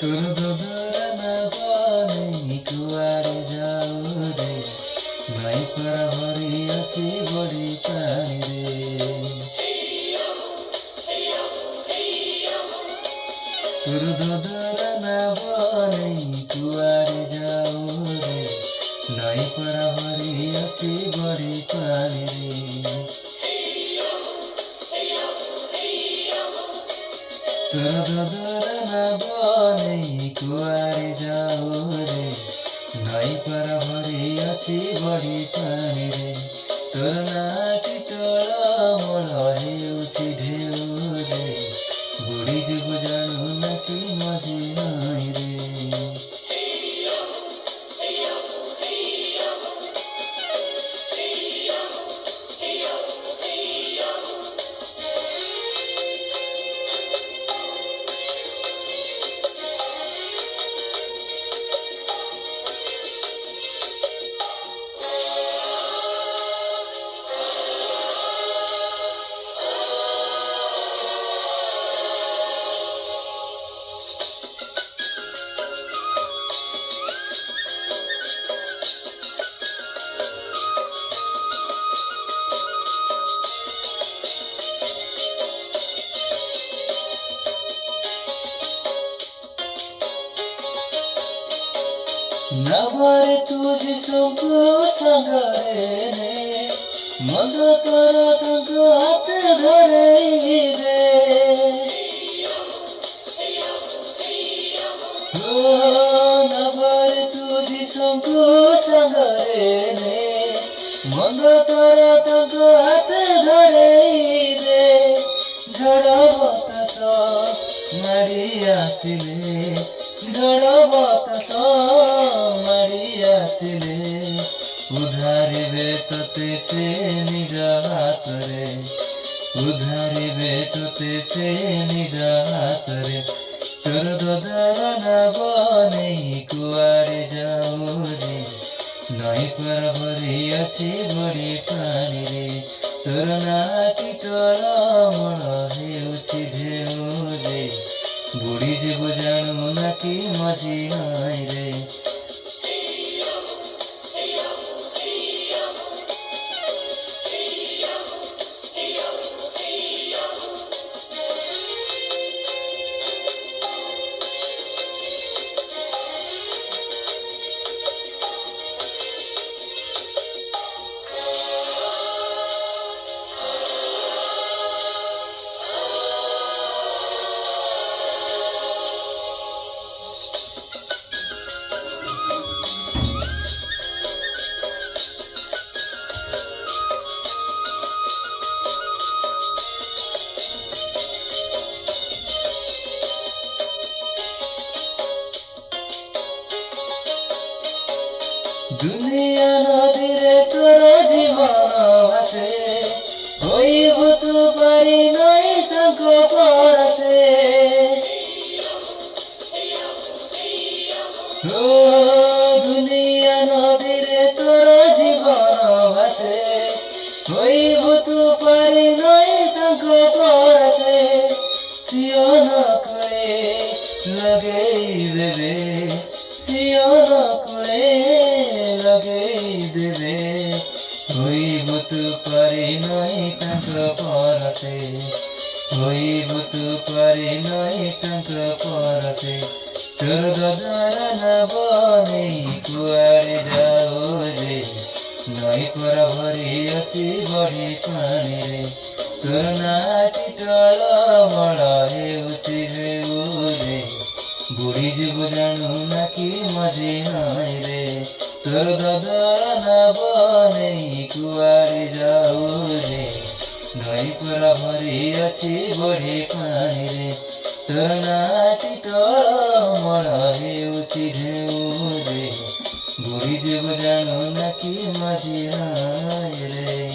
তোর দোদরা না বনে কুয়ারে যাও রে, নাই পারা ভরি আছি বড়ি পানি রে। তোর দোদরা না বনে কুয়ারে যাও রে, নাই পারা ভরি আছি বড়ি পানি রে। তোর দোদরা না বনে কুয়ারে যাও রে, নাই পারা ভরি আছি বড়ি পানি রে। তোর নাটি তলা মলা হেউছি ঢেউ রে, বুড়ি যুগ জানু নাকি মাঝি নাই রে। नभरे तुझसको सँगरे ने, मद तर तको हात धरे दे। नभरे तुझसको सँगरे ने, मद तर तको हात धरे दे। झड बतास माडी आसिले, झड बतास माडी आसिले, उधारिबे तोते से निज हातरे, उधारिबे तोते से निज हातरे। तोर दोदरा ना बने कुआरे जाओ रे, नई पर भरी अछि बड़ी पानी रे। तोर नाटी तला मना हेउछि ढेउ रे, बुढ़ी जीव जानु नाकी मझी नाई रे। दुनिया नदीरे तोर जीवन भासे, होइब तू पारी नै ताको परसे। दुनिया नदीरे तोर जीवन भासे, होइब तू पारी नै ताको परसे। सियोन कुळे लगेई देबे, सियोन कुळे लगेई देबे, होइब तू पारी नै ताको परसे, होइब तू पारी नै ताको परसे। तोर दोदरा ना बने कुआरे जाओ रे, नई पर भरी अछि बड़ी पानी रे। तोर नाटी तला मला हेउछि ढेउ रे, बुढ़ी जीव जानु नाकी मझी नाई रे। तोर दोदरा ना बने कुआरे जाओ रे, नई पर भरी अछि बड़ी पानी रे। तोर नाटी तला मला हेउछि ढेउ रे, बुढ़ी जीव जानु नाकी मझी नाई रे।